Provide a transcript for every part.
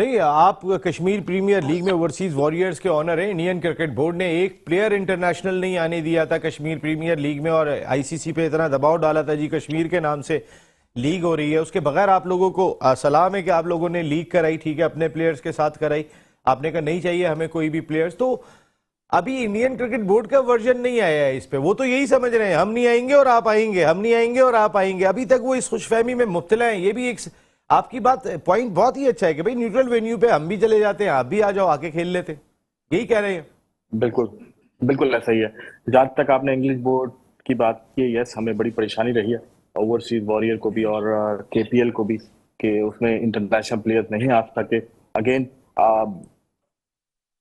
نہیں آپ Kashmir premiere league میں اوورسیز وارئرز کے آنر ہیں. انڈین کرکٹ بورڈ نے ایک پلیئر انٹرنیشنل نہیں آنے دیا تھا کشمیر پریمیئر لیگ میں اور آئی سی سی پہ اتنا دباؤ ڈالا تھا جی کشمیر کے نام سے لیگ ہو رہی ہے. اس کے بغیر آپ لوگوں کو سلام ہے کہ آپ لوگوں نے لیگ کرائی, ٹھیک ہے, اپنے پلیئرز کے ساتھ کرائی. آپ نے کہا نہیں چاہیے ہمیں کوئی بھی پلیئرز. تو ابھی انڈین کرکٹ بورڈ کا ورژن نہیں آیا ہے اس پہ. وہ تو یہی سمجھ رہے ہیں ہم نہیں آئیں گے اور آپ آئیں گے, ہم نہیں آئیں گے اور آپ آئیں گے. ابھی تک وہ اس خوش فہمی میں مبتلا ہیں. یہ بھی ایک آپ کی بات پوائنٹ بہت ہی اچھا ہے کہ بھئی نیوٹرل وینیو پہ ہم بھی چلے جاتے ہیں, آپ بھی آ جاؤ آ کے کھیل لیتے. یہی کہہ رہے ہیں. بالکل بالکل ایسا ہی ہے. جہاں تک آپ نے انگلش بورڈ کی بات کی, یس ہمیں بڑی پریشانی رہی ہے اوورسیز وارئر کو بھی اور کے پی ایل کو بھی کہ اس میں انٹرنیشنل پلیئر نہیں آ سکے. اگین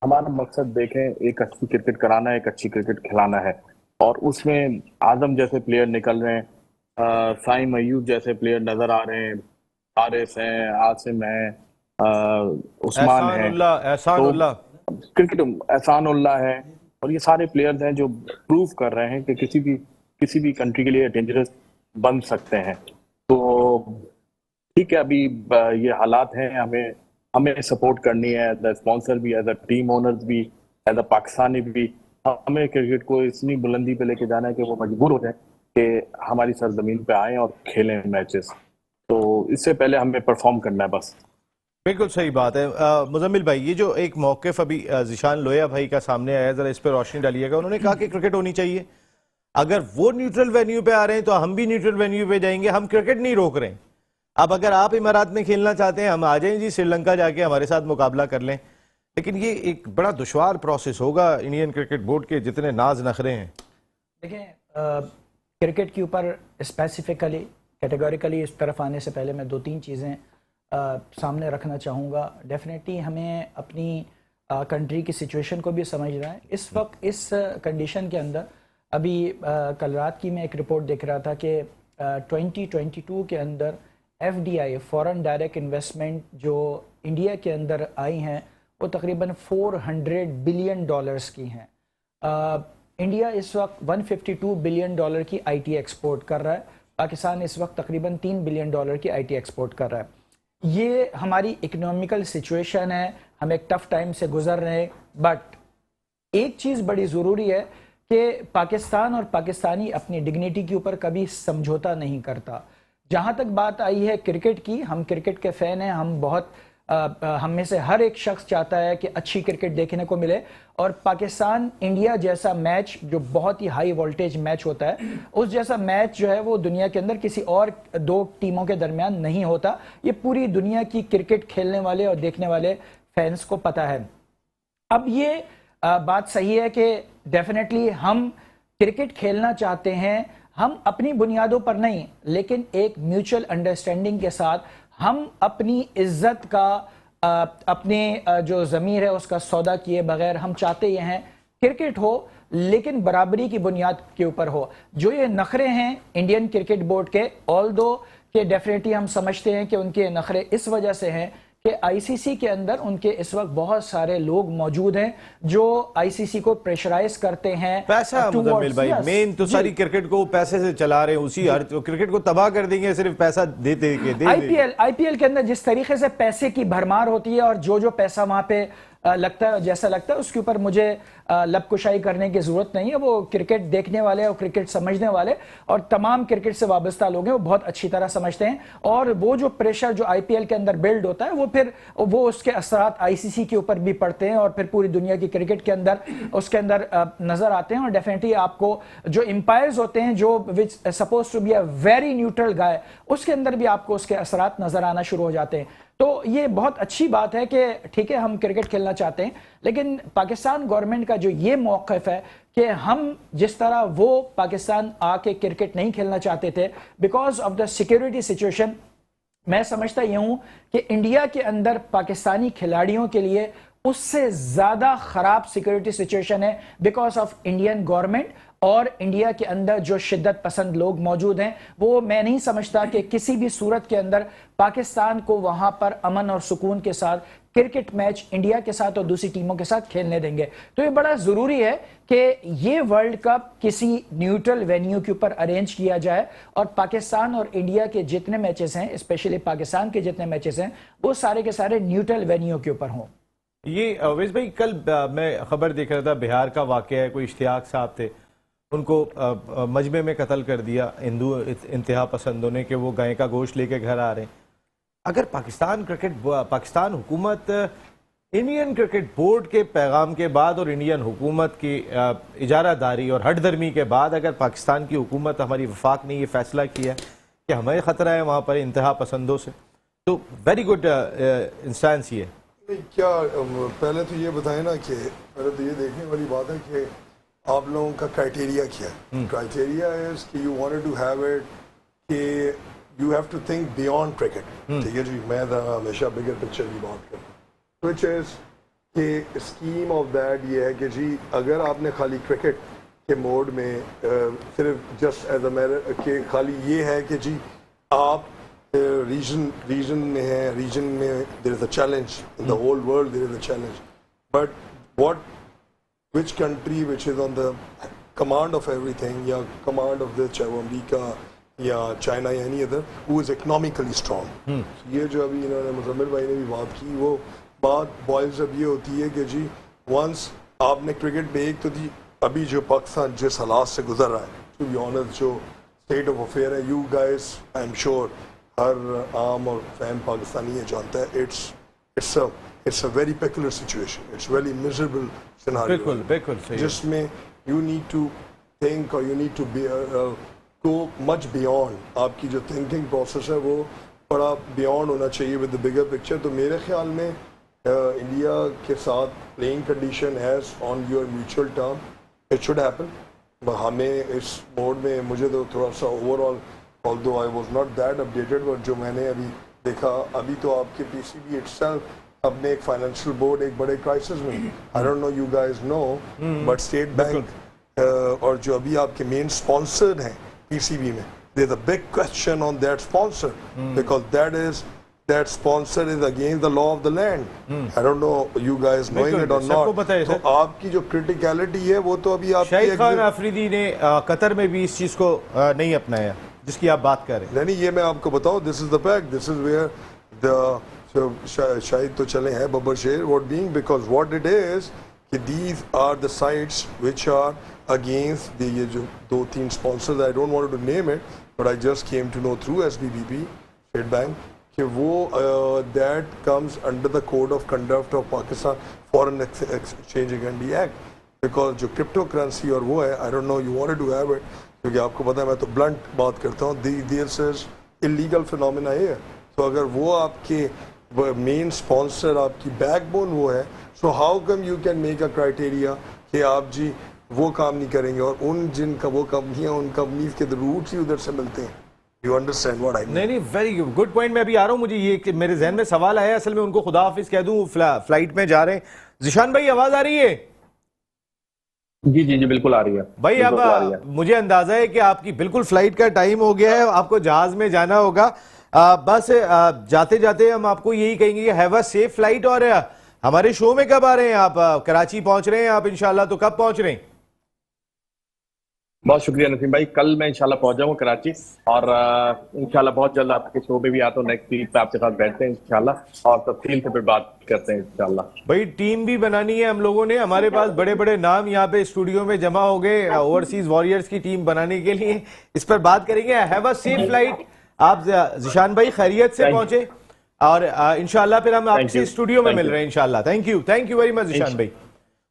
ہمارا مقصد دیکھیں ایک اچھی کرکٹ کرانا ہے, ایک اچھی کرکٹ کھلانا ہے, اور اس میں اعظم جیسے پلیئر نکل رہے ہیں, سائم ایوب جیسے پلیئر نظر آ رہے ہیں, حارث ہیں, عاصم ہیں, عثمان ہیں, احسان تو اللہ کرکٹ احسان اللہ ہے, اور یہ سارے پلیئرز ہیں جو پروو کر رہے ہیں کہ کسی بھی کنٹری کے لیے ڈینجرس بن سکتے ہیں. تو ٹھیک ہے, ابھی یہ حالات ہیں, ہمیں سپورٹ کرنی ہے ایز اے اسپانسر بھی, ایز اے ٹیم اونرز بھی, ایز اے پاکستانی بھی. ہمیں کرکٹ کو اتنی بلندی پہ لے کے جانا ہے کہ وہ مجبور ہو جائیں کہ ہماری سرزمین پہ آئیں اور کھیلیں میچز. تو اس سے پہلے ہمیں پرفارم کرنا ہے بس. بالکل صحیح بات ہے. مزمل بھائی, یہ جو ایک موقف ابھی ذیشان لویا بھائی کا سامنے آیا, ذرا اس پہ روشنی ڈالیے گا. انہوں نے کہا کہ کرکٹ ہونی چاہیے, اگر وہ نیوٹرل وینیو پہ آ رہے ہیں تو ہم بھی نیوٹرل وینیو پہ جائیں گے, ہم کرکٹ نہیں روک رہے ہیں. اب اگر آپ امارات میں کھیلنا چاہتے ہیں ہم آ جائیں جی, سری لنکا جا کے ہمارے ساتھ مقابلہ کر لیں. لیکن یہ ایک بڑا دشوار پروسیس ہوگا انڈین کرکٹ بورڈ کے جتنے ناز نخرے ہیں. دیکھیں کرکٹ کے اوپر اسپیسیفکلی کیٹیگوریکلی اس طرف آنے سے پہلے میں 2-3 چیزیں سامنے رکھنا چاہوں گا. ڈیفینیٹلی ہمیں اپنی کنٹری کی سچویشن کو بھی سمجھنا ہے. اس وقت اس کنڈیشن کے اندر ابھی کل رات کی میں ایک رپورٹ دیکھ رہا تھا کہ 2022 کے اندر F D I foreign direct investment جو انڈیا کے اندر آئی ہیں وہ تقریباً $400 بلین کی ہیں. انڈیا اس وقت $152 بلین کی آئی ٹی ایکسپورٹ کر رہا ہے. پاکستان اس وقت تقریباً $3 بلین کی آئی ٹی ایکسپورٹ کر رہا ہے. یہ ہماری اکنامیکل سچویشن ہے, ہم ایک ٹف ٹائم سے گزر رہے ہیں. بٹ ایک چیز بڑی ضروری ہے کہ پاکستان اور پاکستانی اپنی ڈگنیٹی کے اوپر کبھی سمجھوتا نہیں کرتا. جہاں تک بات آئی ہے کرکٹ کی, ہم کرکٹ کے فین ہیں, ہم میں سے ہر ایک شخص چاہتا ہے کہ اچھی کرکٹ دیکھنے کو ملے, اور پاکستان انڈیا جیسا میچ جو بہت ہی ہائی وولٹیج میچ ہوتا ہے, اس جیسا میچ جو ہے وہ دنیا کے اندر کسی اور 2 ٹیموں کے درمیان نہیں ہوتا. یہ پوری دنیا کی کرکٹ کھیلنے والے اور دیکھنے والے فینس کو پتہ ہے. اب یہ بات صحیح ہے کہ ڈیفینیٹلی ہم کرکٹ کھیلنا چاہتے ہیں, ہم اپنی بنیادوں پر نہیں لیکن ایک میوچل انڈرسٹینڈنگ کے ساتھ ہم اپنی عزت کا, اپنے جو ضمیر ہے اس کا سودا کیے بغیر ہم چاہتے یہ ہیں کرکٹ ہو لیکن برابری کی بنیاد کے اوپر ہو. جو یہ نخرے ہیں انڈین کرکٹ بورڈ کے, آلدو کہ ڈیفینیٹلی ہم سمجھتے ہیں کہ ان کے نخرے اس وجہ سے ہیں کہ آئی سی سی کے اندر ان کے اس وقت بہت سارے لوگ موجود ہیں جو آئی سی سی کو پریشرائز کرتے ہیں. پیسہ مزمل بھائی مین تو ساری کرکٹ کو پیسے سے چلا رہے ہیں, اسی ہر کرکٹ کو تباہ کر دیں گے صرف پیسہ دیتے کے. آئی پی ایل کے اندر جس طریقے سے پیسے کی بھرمار ہوتی ہے اور جو پیسہ وہاں پہ لگتا ہے جیسا لگتا ہے اس کے اوپر مجھے لب کشائی کرنے کی ضرورت نہیں ہے. وہ کرکٹ دیکھنے والے اور کرکٹ سمجھنے والے اور تمام کرکٹ سے وابستہ لوگ ہیں, وہ بہت اچھی طرح سمجھتے ہیں. اور وہ جو پریشر جو آئی پی ایل کے اندر بلڈ ہوتا ہے وہ اس کے اثرات آئی سی سی کے اوپر بھی پڑتے ہیں اور پھر پوری دنیا کی کرکٹ کے اندر اس کے اندر نظر آتے ہیں. اور ڈیفینیٹلی آپ کو جو امپائرز ہوتے ہیں جو suppose to be a very neutral guy, اس کے اندر بھی آپ کو اس کے اثرات نظر آنا شروع ہو جاتے ہیں. تو یہ بہت اچھی بات ہے کہ ٹھیک ہے ہم کرکٹ کھیلنا چاہتے ہیں, لیکن پاکستان گورنمنٹ کا جو یہ موقف ہے کہ ہم جس طرح وہ پاکستان آ کے کرکٹ نہیں کھیلنا چاہتے تھے because of the security situation, میں سمجھتا یہ ہوں کہ انڈیا کے اندر پاکستانی کھلاڑیوں کے لیے اس سے زیادہ خراب سیکیورٹی سچویشن ہے بیکاز آف انڈین گورنمنٹ اور انڈیا کے اندر جو شدت پسند لوگ موجود ہیں وہ میں نہیں سمجھتا کہ کسی بھی صورت کے اندر پاکستان کو وہاں پر امن اور سکون کے ساتھ کرکٹ میچ انڈیا کے ساتھ اور دوسری ٹیموں کے ساتھ کھیلنے دیں گے. تو یہ بڑا ضروری ہے کہ یہ ورلڈ کپ کسی نیوٹرل وینیو کے اوپر ارینج کیا جائے اور پاکستان اور انڈیا کے جتنے میچز ہیں اسپیشلی پاکستان کے جتنے میچز ہیں وہ سارے کے سارے نیوٹرل وینیو کے اوپر ہوں. یہ اویس بھائی کل میں خبر دیکھ رہا تھا بہار کا واقعہ ہے, کوئی اشتیاق صاحب تھے ان کو مجمع میں قتل کر دیا ہندو انتہا پسندوں نے کہ وہ گائے کا گوشت لے کے گھر آ رہے ہیں. اگر پاکستان حکومت انڈین کرکٹ بورڈ کے پیغام کے بعد اور انڈین حکومت کی اجارہ داری اور ہٹ درمی کے بعد اگر پاکستان کی حکومت ہماری وفاق نے یہ فیصلہ کیا کہ ہمیں خطرہ ہے وہاں پر انتہا پسندوں سے, تو ویری گڈ انسٹانس یہ کیا پہلے تو یہ بتائیں نا کہ پہلے تو یہ دیکھنے والی بات ہے کہ آپ لوگوں کا کرائٹیریا کیا ہے. کرائٹیریا از کہ you wanted to have it کہ you have to think beyond cricket. ٹھیک ہے جی, میں ہمیشہ بگر پکچر کی بات کرتا ہوں وچ از کہ اسکیم آف دیٹ یہ ہے کہ جی اگر آپ نے خالی کرکٹ کے موڈ میں صرف جسٹ ایز اے میٹر کہ خالی یہ ہے کہ جی آپ ریجن میں ہے, ریجن میں there is a challenge in the whole world, there is a challenge, but what which country which is on the command of everything یا command of this, چاہے وہ امریکہ یا چائنا یا any other, who is economically strong. یہ جو ابھی انہوں نے مزمل بھائی نے بھی بات کی, وہ بات بوائز اب یہ ہوتی ہے کہ جی ونس آپ نے کرکٹ میں ایک تو جی ابھی جو پاکستان جس حالات سے گزر رہا ہے, to be honest جو state of affair ہے, you guys I'm sure ہر عام اور فین پاکستانی یہ جانتا ہے it's a very peculiar situation, it's very miserable scenario بالکل جس میں you need to think or you need to be go much beyond. آپ کی جو thinking process ہے وہ بڑا beyond ہونا چاہیے with the bigger picture. تو میرے خیال میں انڈیا کے ساتھ playing condition as on your mutual term it should happen. ہمیں اس موڈ میں مجھے تو تھوڑا سا overall although I was not that updated but جو میں نے ابھی دیکھا ابھی تو آپ کے پی سی بی itself اپنے ایک فائنینشیل بورڈ ایک بڑے کرائسس میں, I don't know you guys know but State Bank اور جو ابھی آپ کے مین اسپانسرڈ ہیں پی سی بی میں, there's a big question on that sponsor because that sponsor is against the law of the land. I don't know you guys knowing it or not. تو آپ کی جو criticality ہے وہ تو ابھی آپ شاہد خان آفریدی نے قطر میں بھی اس چیز کو نہیں اپنایا جس کی آپ بات کر رہے ہیں. نہیں یہ میں آپ کو بتاؤں, this is the fact, this is where the شاید تو چلے ہیں ببر شیر what being because what it is کہ these are the sites which are against the یہ جو دو تین sponsors I don't want to name it but I just came to know through SBBP State Bank کہ وہ that comes under the code of conduct of Pakistan Foreign Exchange Agreement Act because جو crypto currency اور وہ ہے I don't know you wanted to have it کیونکہ آپ کو پتا ہے میں تو blunt بات کرتا ہوں, this is illegal phenomena here. تو اگر وہ آپ کے مین اسپانسر آپ کی بیک بون وہ ہے, so how come you can make a criteria کہ آپ جی وہ کام نہیں کریں گے اور ان جن کا وہ کمپنیاں ان کمپنیز کے روٹس ہی ادھر سے ملتے ہیں. یو انڈرسٹینڈ واٹ آئی مین؟ نہیں ویری گڈ پوائنٹ. میں ابھی آ رہا ہوں, مجھے یہ کہ میرے ذہن میں سوال آیا, اصل میں ان کو خدا حافظ کہہ دوں, فلائٹ میں جا رہے ہیں. ذیشان بھائی آواز آ رہی ہے؟ جی جی جی بالکل آ رہی ہے بھائی. اب مجھے اندازہ ہے کہ آپ کی بالکل فلائٹ کا ٹائم ہو گیا ہے, آپ کو جہاز میں جانا ہوگا. بس جاتے جاتے ہم آپ کو یہی کہیں گے کہ ہیو اے سیف فلائٹ. اور ہمارے شو میں کب آ رہے ہیں آپ؟ کراچی پہنچ رہے ہیں آپ انشاءاللہ, تو کب پہنچ رہے ہیں؟ بہت شکریہ نسیم بھائی, کل میں انشاءاللہ پہنچ جاؤں گا کراچی اور انشاءاللہ بہت جلد آپ کے شو پہ بھی آتا ہوں, نیکسٹ ویک پہ آپ کے ساتھ بیٹھتے ہیں انشاءاللہ اور تفصیل سے پھر بات کرتے ہیں انشاءاللہ. بھائی ٹیم بھی بنانی ہے ہم لوگوں نے, ہمارے پاس بڑے بڑے نام یہاں پہ اسٹوڈیو میں جمع ہو گئے اوورسیز وارئرز کی ٹیم بنانے کے لیے, اس پر بات کریں گے. Have a safe flight. آپ ذیشان بھائی خیریت سے پہنچے اور انشاءاللہ پھر ہم آپ سے اسٹوڈیو میں مل رہے ہیں انشاءاللہ. Thank you very much Zeeshan بھائی.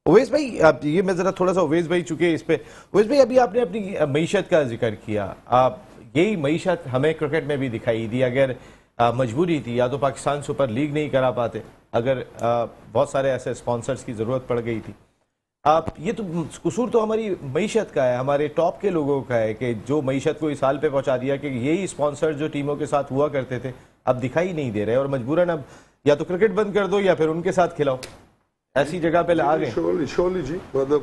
اویس بھائی یہ میں ذرا تھوڑا سا اویس بھائی چکے اس پہ, اویس بھائی ابھی آپ نے اپنی معیشت کا ذکر کیا, یہی معیشت ہمیں کرکٹ میں بھی دکھائی دی. اگر مجبوری تھی یا تو پاکستان سپر لیگ نہیں کرا پاتے, اگر بہت سارے ایسے اسپانسرز کی ضرورت پڑ گئی تھی. یہ تو قصور تو ہماری معیشت کا ہے, ہمارے ٹاپ کے لوگوں کا ہے کہ جو معیشت کو اس حال پہ پہنچا دیا کہ یہی اسپانسر جو ٹیموں کے ساتھ ہوا کرتے تھے اب دکھائی نہیں دے رہے اور مجبوراً اب یا تو کرکٹ بند کر دو یا پھر ان کے ساتھ کھلاؤ. ایسی جگہ پہ آ گئے. شورلی جی, مطلب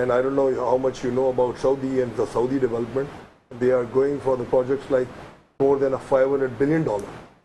and I don't know how much you know about Saudi and the Saudi development. They are going for the projects like more than a $500 billion.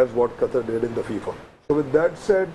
as what Qatar did in the FIFA. So with that said,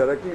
directly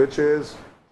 which is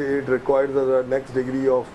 it requires the next degree of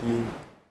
3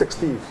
60s.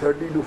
30 to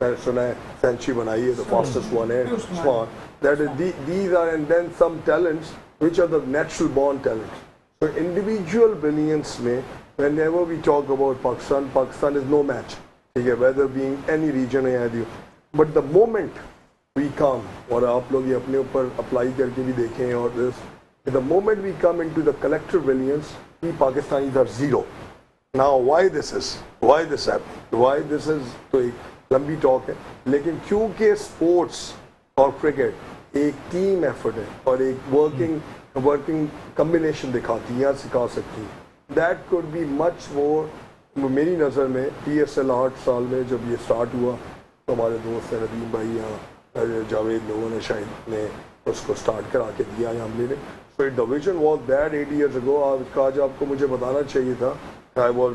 میں نے سنا ہے century بنائی ہے, the fastest one ہے Usman. That is, these are, and then some talents which are the natural born talents. So individual brilliance میں whenever we talk about Pakistan, Pakistan is no match. ٹھیک ہے, whether being any region ہے either. But the moment we come, اور آپ لوگ یہ اپنے اوپر اپلائی کر کے بھی دیکھیں, اور this, the moment we come into the collective brilliance, we Pakistanis are zero. Now why this is? Why this happened? Why this is? تو ایک لمبی ٹاک ہے, لیکن کیونکہ اسپورٹس اور کرکٹ ایک ٹیم ایفرٹ ہے اور ایک ورکنگ کمبینیشن دکھاتی ہے یا سکھا سکتی ہے. دیٹ کوڈ بی مچ مور. میری نظر میں پی ایس ایل 8 سال میں جب یہ اسٹارٹ ہوا تو ہمارے دوست ہیں ندیم بھائی یا جاوید لوگوں نے شاید نے اس کو اسٹارٹ کرا کے دیا یا ہم نے. So the vision was that 8 years ago. آج آپ کو مجھے بتانا چاہیے تھا,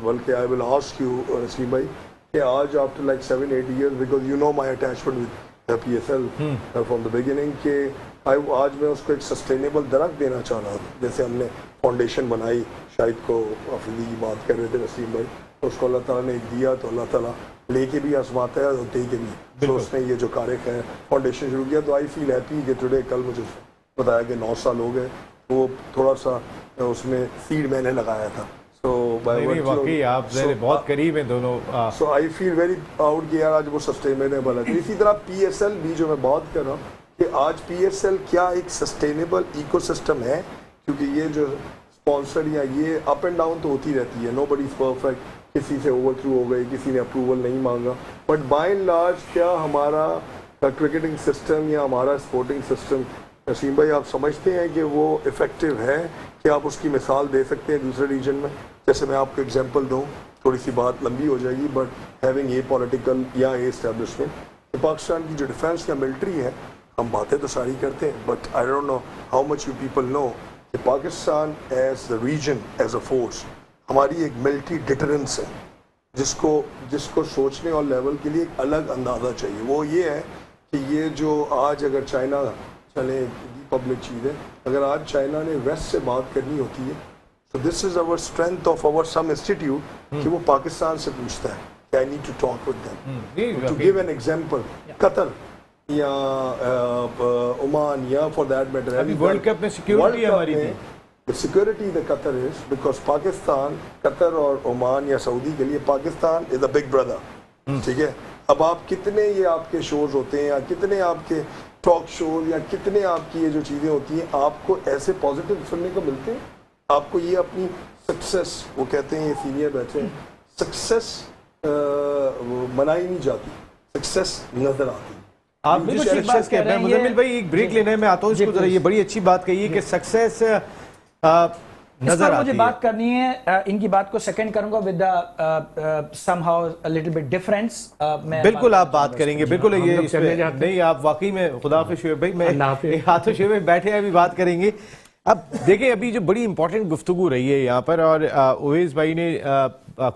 بلکہ آئی ول آسک یو نسیم بھائی کہ آج after like 7-8 years, because you know my attachment with P S L from the beginning, کہ آج میں اس کو ایک سسٹینیبل درخت دینا چاہ رہا ہوں. جیسے ہم نے فاؤنڈیشن بنائی, شاید کو افریدی کی بات کر رہے تھے نسیم بھائی, اس کو اللہ تعالیٰ نے ایک دیا تو اللہ تعالیٰ لے کے بھی آزماتا ہے اور دے کے بھی. تو اس نے یہ جو کارک ہے فاؤنڈیشن شروع کیا, تو آئی فیل ہیپی کہ ٹوڈے, کل مجھے بتایا کہ 9 سال ہو گئے, وہ تھوڑا سا اس میں سیڈ میں نے لگایا تھا. واقعی آپ بہت قریب ہیں دونوں. سو آئی فیل ویری پراؤڈ کہ یار آج وہ سسٹینیبل ہے. اسی طرح پی ایس ایل بھی جو میں بات کر رہا ہوں کہ آج پی ایس ایل کیا ایک سسٹینیبل ایکو سسٹم ہے, کیونکہ یہ جو اسپانسر یا یہ اپ اینڈ ڈاؤن تو ہوتی رہتی ہے, نو بڈی از پرفیکٹ, کسی سے اوور تھرو ہو گئی, کسی نے اپروول نہیں مانگا, بٹ بائی اینڈ لارج کیا ہمارا کرکٹنگ سسٹم یا ہمارا اسپورٹنگ سسٹم, نسیم بھائی آپ سمجھتے ہیں کہ وہ افیکٹو ہے, کہ آپ اس کی مثال دے سکتے ہیں دوسرے ریجن میں؟ جیسے میں آپ کو اگزامپل دوں, تھوڑی سی بات لمبی ہو جائے گی, بٹ ہیونگ اے پولیٹیکل یا اے اسٹیبلشمنٹ, پاکستان کی جو ڈیفینس یا ملٹری ہے, ہم باتیں تو ساری کرتے ہیں, but I don't know how much you people know کہ Pakistan as the region, as a force, ہماری ایک ملٹری ڈیٹرنس ہے جس کو سوچنے اور لیول کے لیے ایک الگ اندازہ چاہیے. وہ یہ ہے کہ یہ جو آج اگر چائنا چلے پبلک چیز ہے, اگر آج چائنا نے ویسٹ سے بات کرنی ہوتی ہے, so this is our strength of our some institute کہ وہ پاکستان سے پوچھتا ہے کہ I need to talk with them. To give an example, قطر یا عمان یا for that matter ابھی ورلڈ کپ میں سیکیورٹی ہماری تھی. The security in the Qatar is because Pakistan, قطر اور عمان یا سعودی کے لیے Pakistan is a big brother. ٹھیک ہے, اب آپ کتنے یہ آپ کے شوز ہوتے ہیں یا کتنے آپ کے ٹاک شوز یا کتنے آپ کی یہ جو چیزیں ہوتی ہیں, آپ کو ایسے پازیٹیو سننے کو ملتے ہیں, آپ کو یہ اپنی سکسیس, وہ کہتے ہیں یہ سینئر بیٹھے ہیں, سکسیس منائی نہیں جاتی, سکسیس نظر آتی. آپ مزمل بھائی ایک بریک لینے میں آتا ہوں, اس کو ذرا, یہ بڑی اچھی بات کہی ہے کہ سکسیس نظر آتی ہے. مجھے بات کرنی ہے, ان کی بات کو سیکنڈ کروں گا with somehow little bit difference. بالکل آپ بات کریں گے, بالکل یہ نہیں, آپ واقعی میں خدا حافظ شعیب بھائی, میں ہاتھوں شعیب بھائی بیٹھے ہیں, ابھی بات کریں گے. اب دیکھیں ابھی جو بڑی امپورٹنٹ گفتگو رہی ہے یہاں پر, اور اویس بھائی نے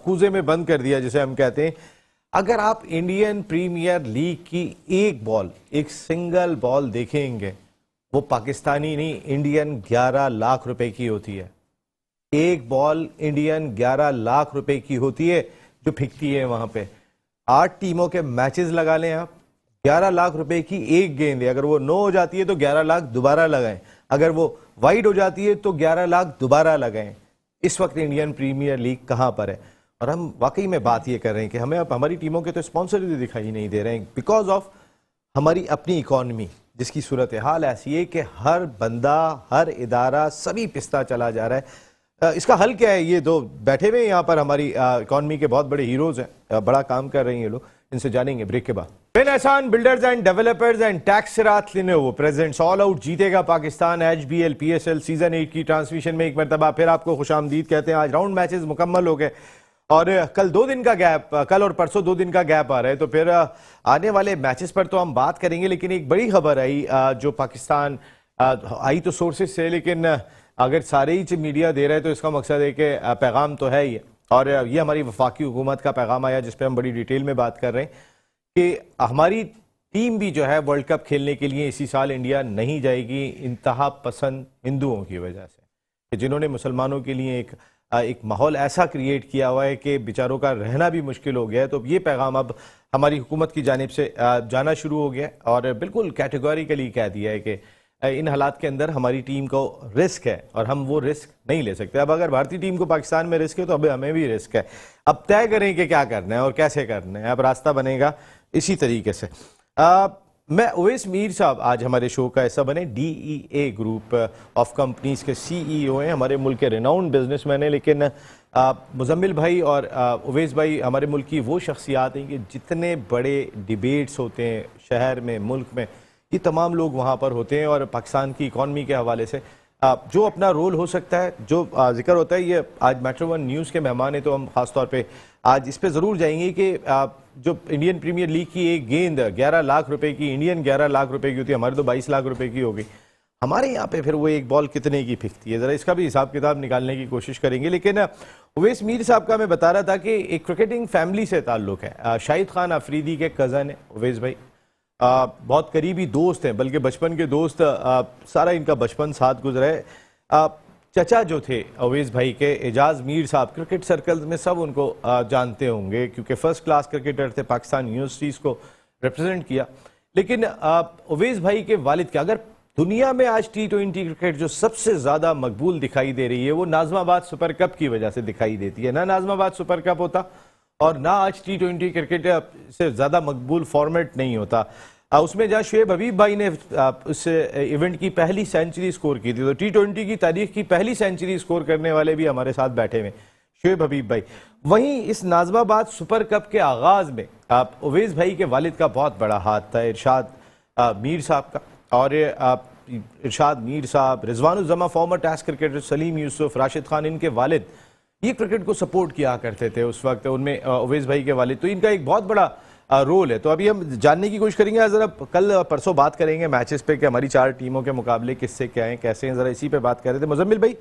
کوزے میں بند کر دیا جسے ہم کہتے ہیں. اگر آپ انڈین پریمیئر لیگ کی ایک بال, ایک سنگل بال دیکھیں گے, وہ پاکستانی نہیں, انڈین 11 لاکھ روپے کی ہوتی ہے. ایک بال انڈین 11 لاکھ روپے کی ہوتی ہے جو پھکتی ہے وہاں پہ. 8 ٹیموں کے میچز لگا لیں آپ, 11 لاکھ روپے کی ایک گیند ہے. اگر وہ 9 ہو جاتی ہے تو 11 لاکھ دوبارہ لگائیں, اگر وہ وائڈ ہو جاتی ہے تو 11 لاکھ دوبارہ لگائیں. اس وقت انڈین پریمیئر لیگ کہاں پر ہے؟ اور ہم واقعی میں بات یہ کر رہے ہیں کہ ہمیں اب ہماری ٹیموں کے تو اسپانسر بھی دکھائی نہیں دے رہے ہیں, بیکاز آف ہماری اپنی اکانومی, جس کی صورتحال ایسی ہے کہ ہر بندہ, ہر ادارہ, سبھی پستا چلا جا رہا ہے. اس کا حل کیا ہے؟ یہ دو بیٹھے ہوئے یہاں پر ہماری اکانومی کے بہت بڑے ہیروز ہیں, بڑا کام کر رہے ہیں یہ لوگ, ان سے جانیں گے بریک کے بعد. Bin Ehsan builders and developers and ٹیکس رات لینوو پریزنٹس آل آؤٹ جیتے گا پاکستان HBL PSL سیزن 8 کی ٹرانسمیشن میں ایک مرتبہ پھر آپ کو خوش آمدید کہتے ہیں. آج راؤنڈ میچز مکمل ہو گئے اور کل 2 دن کا گیپ, کل اور پرسوں 2 دن کا گیپ آ رہا ہے, تو پھر آنے والے میچز پر تو ہم بات کریں گے. لیکن ایک بڑی خبر آئی جو پاکستان آئی تو سورسز سے, لیکن اگر سارے ہی میڈیا دے رہے تو اس کا مقصد ہے کہ پیغام تو ہے ہی, اور یہ ہماری وفاقی حکومت کا پیغام آیا جس پہ ہم بڑی ڈیٹیل میں بات کر رہے ہیں کہ ہماری ٹیم بھی جو ہے ورلڈ کپ کھیلنے کے لیے اسی سال انڈیا نہیں جائے گی, انتہا پسند ہندوؤں کی وجہ سے, کہ جنہوں نے مسلمانوں کے لیے ایک ایک ماحول ایسا کریٹ کیا ہوا ہے کہ بیچاروں کا رہنا بھی مشکل ہو گیا ہے. تو یہ پیغام اب ہماری حکومت کی جانب سے جانا شروع ہو گیا ہے اور بالکل کیٹیگوریکلی کہہ دیا ہے کہ ان حالات کے اندر ہماری ٹیم کو رسک ہے اور ہم وہ رسک نہیں لے سکتے. اب اگر بھارتی ٹیم کو پاکستان میں رسک ہے تو اب ہمیں بھی رسک ہے. اب طے کریں کہ کیا کرنا ہے اور کیسے کرنا ہے. اب راستہ بنے گا اسی طریقے سے. میں اویس میر صاحب آج ہمارے شو کا حصہ بنے. D E a group of companies کے سی ای او ہیں, ہمارے ملک کے ریناؤنڈ بزنس مین ہیں. لیکن مزمل بھائی اور اویس بھائی ہمارے ملک کی وہ شخصیات ہیں کہ جتنے بڑے ڈیبیٹس ہوتے ہیں شہر میں, ملک میں, یہ تمام لوگ وہاں پر ہوتے ہیں. اور پاکستان کی اکانومی کے حوالے سے جو اپنا رول ہو سکتا ہے, جو ذکر ہوتا ہے, یہ آج میٹرو ون نیوز کے مہمان ہیں تو ہم خاص طور پہ آج اس پہ ضرور جائیں گے کہ جو انڈین پریمیئر لیگ کی ایک گیند 11 لاکھ روپے کی, انڈین 11 لاکھ روپے کی ہوتی ہے, ہمارے تو 22 لاکھ روپے کی ہوگی. ہمارے یہاں پہ پھر وہ ایک بال کتنے کی پھینکتی ہے, ذرا اس کا بھی حساب کتاب نکالنے کی کوشش کریں گے. لیکن اویس میر صاحب کا میں بتا رہا تھا کہ ایک کرکٹنگ فیملی سے تعلق ہے. شاہد خان افریدی کے کزن ہیں اویس بھائی, بہت قریبی دوست ہیں, بلکہ بچپن کے دوست. سارا ان کا بچپن ساتھ گزرا ہے. چچا جو تھے اویس بھائی کے, اعجاز میر صاحب, کرکٹ سرکلز میں سب ان کو جانتے ہوں گے کیونکہ فرسٹ کلاس کرکٹر تھے, پاکستان یونیورسٹیز کو ریپرزینٹ کیا. لیکن اویس بھائی کے والد کے, اگر دنیا میں آج T20 کرکٹ جو سب سے زیادہ مقبول دکھائی دے رہی ہے وہ ناظم آباد سپر کپ کی وجہ سے دکھائی دیتی ہے. نہ ناظم آباد سپر کپ ہوتا اور نہ آج T20 کرکٹ سے زیادہ مقبول فارمیٹ نہیں ہوتا. اس میں جہاں شعیب حبیب بھائی نے اس ایونٹ کی پہلی سینچری سکور کی تھی, تو T20 کی تاریخ کی پہلی سینچری سکور کرنے والے بھی ہمارے ساتھ بیٹھے ہوئے, شعیب حبیب بھائی. وہیں اس ناظم آباد سپر کپ کے آغاز میں اویس بھائی کے والد کا بہت بڑا ہاتھ تھا, ارشاد میر صاحب کا. اور ارشاد میر صاحب, رضوان الزما فارمر ٹیسٹ کرکٹر, سلیم یوسف, راشد خان, ان کے والد یہ کرکٹ کو سپورٹ کیا کرتے تھے اس وقت, ان میں اویس بھائی کے والد. تو ان کا ایک بہت بڑا رول ہے. تو ابھی ہم جاننے کی کوشش کریں گے, ذرا کل پرسوں بات کریں گے میچز پہ کہ ہماری 4 ٹیموں کے مقابلے کس سے کیا ہیں, کیسے ہیں, ذرا اسی پہ بات کر رہے تھے. مزمل بھائی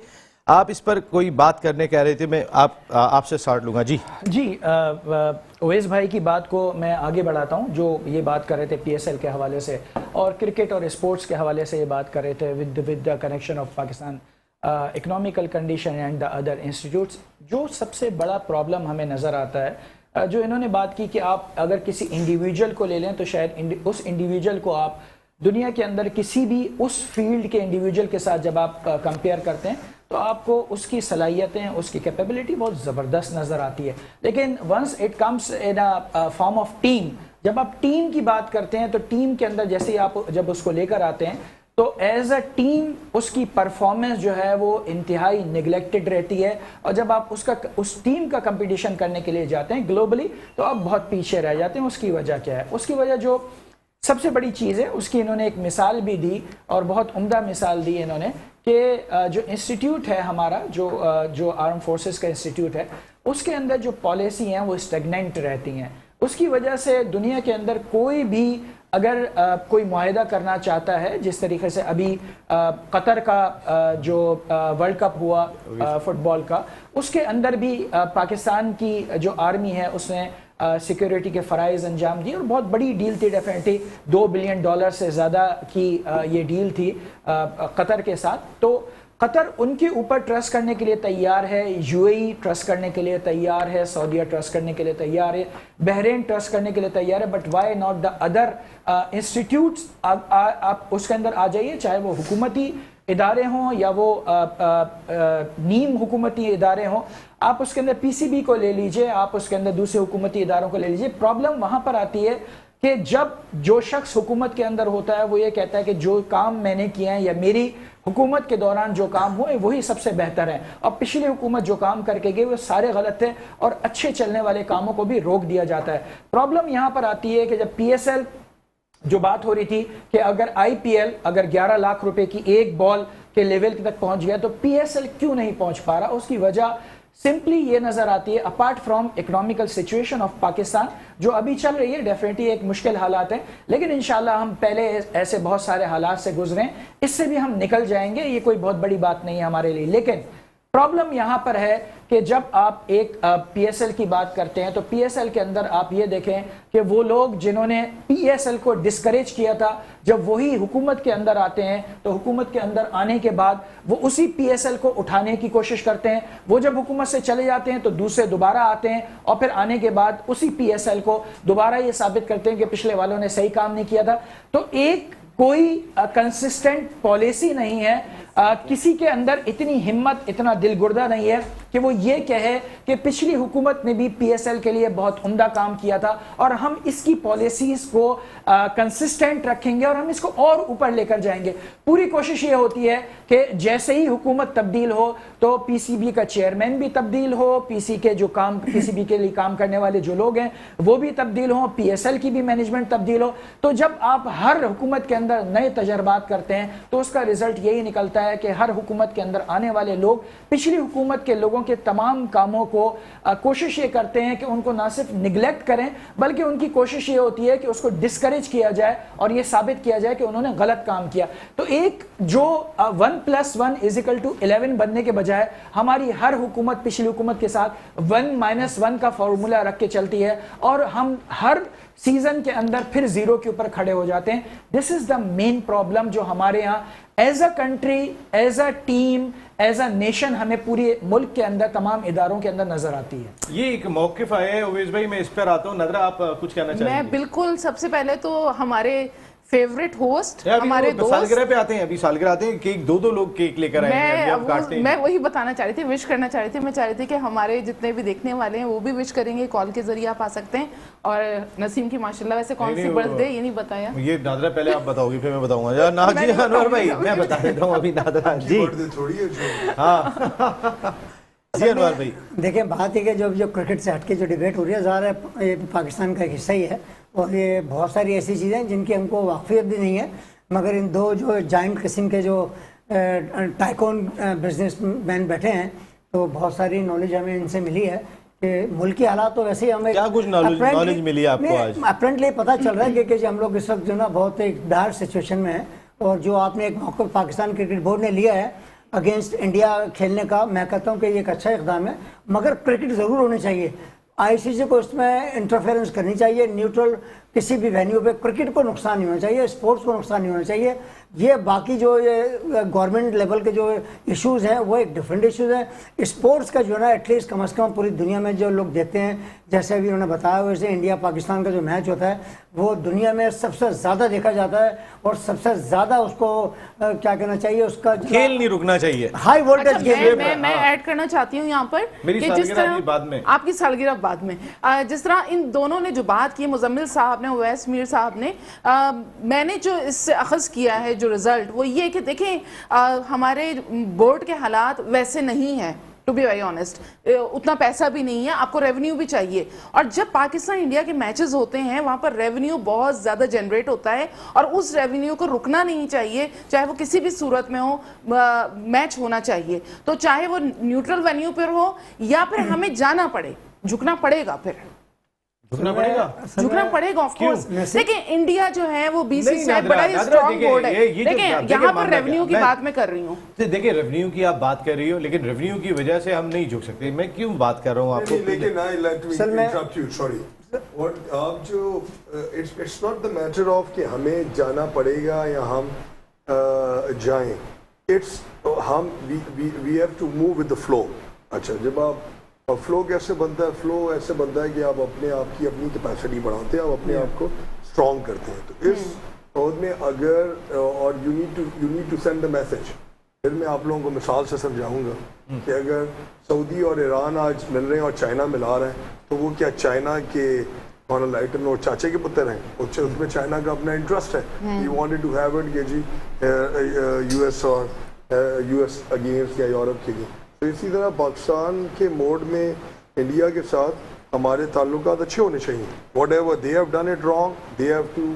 آپ اس پر کوئی بات کرنے کہہ رہے تھے, میں آپ سے سٹارٹ لوں گا. جی اویس بھائی کی بات کو میں آگے بڑھاتا ہوں, جو یہ بات کر رہے تھے PSL کے حوالے سے اور کرکٹ اور اسپورٹس کے حوالے سے یہ بات کر رہے تھے with the connection of Pakistan economical condition and the other institutes. جو سب سے بڑا پرابلم ہمیں نظر آتا ہے, جو انہوں نے بات کی کہ آپ اگر کسی انڈیویجول کو لے لیں تو شاید اس انڈیویجول کو آپ دنیا کے اندر کسی بھی اس فیلڈ کے انڈیویجول کے ساتھ جب آپ کمپیئر کرتے ہیں تو آپ کو اس کی صلاحیتیں, اس کی کیپیبلٹی بہت زبردست نظر آتی ہے. لیکن once it comes in form of team, جب آپ ٹیم کی بات کرتے ہیں تو ٹیم کے اندر جیسے ہی آپ جب اس کو لے کر آتے ہیں تو ایز اے ٹیم اس کی پرفارمنس جو ہے وہ انتہائی نیگلیکٹڈ رہتی ہے. اور جب آپ اس ٹیم کا کمپٹیشن کرنے کے لیے جاتے ہیں گلوبلی تو آپ بہت پیچھے رہ جاتے ہیں. اس کی وجہ کیا ہے؟ اس کی وجہ جو سب سے بڑی چیز ہے اس کی انہوں نے ایک مثال بھی دی اور بہت عمدہ مثال دی انہوں نے کہ جو انسٹیٹیوٹ ہے ہمارا, جو آرم فورسز کا انسٹیٹیوٹ ہے, اس کے اندر جو پالیسی ہیں وہ اسٹیگننٹ رہتی ہیں. اس کی وجہ سے دنیا کے اندر کوئی بھی اگر کوئی معاہدہ کرنا چاہتا ہے, جس طریقے سے ابھی قطر کا جو ورلڈ کپ ہوا فٹ بال کا, اس کے اندر بھی پاکستان کی جو آرمی ہے اس نے سیکیورٹی کے فرائض انجام دیے اور بہت بڑی ڈیل تھی. ڈیفینیٹلی $2 بلین سے زیادہ کی یہ ڈیل تھی قطر کے ساتھ. تو قطر ان کے اوپر ٹرسٹ کرنے کے لیے تیار ہے, UAE ٹرسٹ کرنے کے لیے تیار ہے, سعودیہ ٹرسٹ کرنے کے لیے تیار ہے, بحرین ٹرسٹ کرنے کے لیے تیار ہے. But why not the other institutes? آپ اس کے اندر آ جائیے, چاہے وہ حکومتی ادارے ہوں یا وہ نیم حکومتی ادارے ہوں, آپ اس کے اندر PCB کو لے لیجئے, آپ اس کے اندر دوسرے حکومتی اداروں کو لے لیجئے. پرابلم وہاں پر آتی ہے کہ جب جو شخص حکومت کے اندر ہوتا ہے وہ یہ کہتا ہے کہ جو کام میں نے کیا ہے یا میری حکومت کے دوران جو کام ہوئے وہی سب سے بہتر ہے, اور پچھلی حکومت جو کام کر کے گئی وہ سارے غلط تھے اور اچھے چلنے والے کاموں کو بھی روک دیا جاتا ہے. پرابلم یہاں پر آتی ہے کہ جب PSL جو بات ہو رہی تھی کہ اگر IPL اگر 11 لاکھ روپے کی ایک بال کے لیول تک پہنچ گیا تو PSL کیوں نہیں پہنچ پا رہا؟ اس کی وجہ سمپلی یہ نظر آتی ہے, apart from economical situation of Pakistan جو ابھی چل رہی ہے, ڈیفینیٹلی ایک مشکل حالات ہیں, لیکن انشاءاللہ ہم پہلے ایسے بہت سارے حالات سے گزریں, اس سے بھی ہم نکل جائیں گے, یہ کوئی بہت بڑی بات نہیں ہے ہمارے لیے. لیکن پرابلم یہاں پر ہے کہ جب آپ ایک پی ایس ایل کی بات کرتے ہیں تو پی ایس ایل کے اندر آپ یہ دیکھیں کہ وہ لوگ جنہوں نے پی ایس ایل کو ڈسکریج کیا تھا جب وہی حکومت کے اندر آتے ہیں تو حکومت کے اندر آنے کے بعد وہ اسی پی ایس ایل کو اٹھانے کی کوشش کرتے ہیں. وہ جب حکومت سے چلے جاتے ہیں تو دوسرے دوبارہ آتے ہیں اور پھر آنے کے بعد اسی پی ایس ایل کو دوبارہ یہ ثابت کرتے ہیں کہ پچھلے والوں نے صحیح کام نہیں کیا تھا. تو ایک کوئی کنسسٹنٹ پالیسی نہیں ہے, کسی کے اندر اتنی ہمت, اتنا دل گردہ نہیں ہے کہ وہ یہ کہے کہ پچھلی حکومت نے بھی پی ایس ایل کے لیے بہت عمدہ کام کیا تھا اور ہم اس کی پالیسیز کو کنسسٹنٹ رکھیں گے اور ہم اس کو اور اوپر لے کر جائیں گے. پوری کوشش یہ ہوتی ہے کہ جیسے ہی حکومت تبدیل ہو تو پی سی بی کا چیئرمین بھی تبدیل ہو, پی سی بی کے لیے کام کرنے والے جو لوگ ہیں وہ بھی تبدیل ہوں, پی ایس ایل کی بھی مینجمنٹ تبدیل ہو. تو جب آپ ہر حکومت کے اندر نئے تجربات کرتے ہیں تو اس کا رزلٹ یہی نکلتا ہے کہ ہر حکومت کے اندر آنے والے لوگ پچھلی حکومت کے لوگوں کے تمام کاموں کو کوشش یہ کرتے ہیں کہ ان کو نہ صرف نگلیکٹ کریں بلکہ ان کی کوشش یہ ہوتی ہے کہ اس کو ڈسکریج کیا جائے اور یہ ثابت کیا جائے کہ انہوں نے غلط کام کیا. تو ایک جو 1+1=11 بننے کے بجائے ہماری ہر حکومت پچھلی حکومت کے ساتھ 1-1 کا فارمولا رکھ کے چلتی ہے اور ہم ہر سیزن کے اندر پھر زیرو کے اوپر کھڑے ہو جاتے ہیں. دس از دا مین پرابلم جو ہمارے ہاں as a country, as a team, as a nation ہمیں پورے ملک کے اندر تمام اداروں کے اندر نظر آتی ہے. یہ ایک موقف آیا ہے اویس بھائی, میں اس پر آتا ہوں. نادرا آپ کچھ کہنا چاہیں گے؟ میں بالکل, سب سے پہلے تو ہمارے فیوریٹ ہوسٹ ہمارے دوست سالگرہ پہ آتے ہیں, ابھی سالگرہ آتے ہیں, کیک دو لوگ کیک لے کر آئے ہیں. میں وہی بتانا چاہ رہی تھی, وش کرنا چاہ رہی تھی. میں چاہ رہی تھی کہ ہمارے جتنے بھی دیکھنے والے ہیں وہ بھی وش کریں گے, کال کے ذریعے آپ آ سکتے ہیں. اور نسیم کی ماشاءاللہ ویسے کون سی برتھ ڈے یہ نہیں بتایا. یہ نادرا پہلے آپ بتاؤ گی پھر میں بتاؤں گا. جی انور بھائی میں بتا دیتا ہوں ابھی نادرا جی. ہاں جی انور بھائی دیکھیں بات ہے کہ جو کرکٹ سے ہٹ کے جو ڈیبیٹ ہو رہی ہے ظاہر ہے یہ پاکستان کا ایک حصہ ہی ہے اور یہ بہت ساری ایسی چیزیں ہیں جن کی ہم کو واقفیت بھی نہیں ہے, مگر ان دو جو جائنٹ قسم کے جو ٹائکون بزنس مین بیٹھے ہیں تو بہت ساری نالج ہمیں ان سے ملی ہے کہ ملکی حالات تو ویسے ہی ہمیں کیا کچھ نالج ملی آپ کو آج؟ اپرنٹلی پتہ چل رہا ہے کہ ہم لوگ اس وقت جو نا بہت ایک ڈار سچویشن میں ہیں اور جو آپ نے ایک موقف پاکستان کرکٹ بورڈ نے لیا ہے اگینسٹ انڈیا کھیلنے کا, میں کہتا ہوں کہ یہ ایک اچھا اقدام ہے, مگر کرکٹ ضرور ہونی چاہیے. آئی سی سی کو اس میں انٹرفیئرنس کرنی چاہیے, نیوٹرل کسی بھی وینیو پہ کرکٹ کو نقصان نہیں ہونا چاہیے, اسپورٹس کو نقصان نہیں ہونا چاہیے. یہ باقی جو گورنمنٹ لیول کے جو ایشوز ہیں وہ ایک ڈفرینٹ ایشوز ہیں. اسپورٹس کا جو ہے نا ایٹ لیسٹ کم از کم پوری دنیا میں جو لوگ دیتے ہیں, جیسے ابھی انہوں نے بتایا ویسے انڈیا پاکستان کا جو میچ ہوتا ہے وہ دنیا میں سب سے زیادہ دیکھا جاتا ہے اور سب سے زیادہ اس کو کیا کہنا چاہیے, اس کا کھیل نہیں رکنا چاہیے, ہائی وولٹیج گیم. میں ایڈ کرنا چاہتی ہوں یہاں پر کہ جس طرح آپ کی سالگرہ بعد میں, جس طرح ان دونوں نے جو بات کی, مزمل صاحب نے, اویس میر صاحب نے, میں نے جو اس سے اخذ کیا ہے جو رزلٹ وہ یہ کہ دیکھیں ہمارے بورڈ کے حالات ویسے نہیں ہیں. ٹو بی ویری آنیسٹ, اتنا پیسہ بھی نہیں ہے, آپ کو ریونیو بھی چاہیے. اور جب پاکستان انڈیا کے میچز ہوتے ہیں وہاں پر ریونیو بہت زیادہ جنریٹ ہوتا ہے اور اس ریونیو کو رکنا نہیں چاہیے, چاہے وہ کسی بھی صورت میں ہو, میچ ہونا چاہیے. تو چاہے وہ نیوٹرل وینیو پر ہو یا پھر ہمیں جانا پڑے, جھکنا پڑے گا, پھر جھکنا پڑے گا. آف کورس دیکھیں انڈیا جو ہے وہ بی سی سی آئی بڑا ہی اسٹرانگ بورڈ ہے. دیکھیں یہاں پر ریونیو کی بات میں کر رہی ہوں. دیکھیں ریونیو کی آپ بات کر رہی ہو لیکن ریونیو کی وجہ سے ہم نہیں جھک سکتے. میں کیوں بات کر رہا ہوں آپ کو, آپ جو it's not the matter of کہ ہمیں جانا پڑے گا یا ہم جائیں, اٹس ہم we have to move with the flow. اچھا جب آپ فلو کیسے بنتا ہے, فلو ایسے بنتا ہے کہ آپ اپنے آپ کی اپنی کیپیسٹی بڑھاتے ہیں, آپ اپنے آپ کو اسٹرانگ کرتے ہیں. تو اس عہد میں اگر اور you need to send the message. پھر میں آپ لوگوں کو مثال سے سمجھاؤں گا کہ اگر سعودی اور ایران آج مل رہے ہیں اور چائنا ملا رہے ہیں تو وہ کیا چائنا کے لائٹن اور چاچے کے پتر ہیں, اس میں چائنا کا اپنا انٹرسٹ ہے. He wanted to have it کہ جی یو ایس اور یو ایس اگینسٹ یا یورپ کے لیے. تو اسی طرح پاکستان کے موڈ میں انڈیا کے ساتھ ہمارے تعلقات اچھے ہونے چاہیے. Whatever they have done it wrong they have to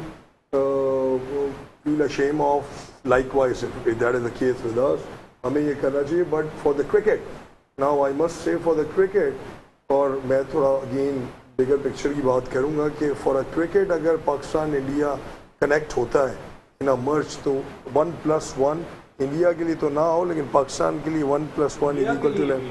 feel ashamed of likewise if that is the case with us. ہمیں یہ کرنا چاہیے. But for the cricket now I must say for the cricket, اور میں تھوڑا again bigger picture کی بات کروں گا کہ فار اے کرکٹ اگر پاکستان انڈیا کنیکٹ ہوتا ہے ان اے مرج تو 1+1 انڈیا کے لیے تو نہ ہو لیکن پاکستان کے لیے 1+1 is equal to 11.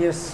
Yes.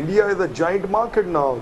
India is a giant market now.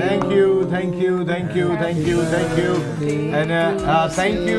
Thank you and thank you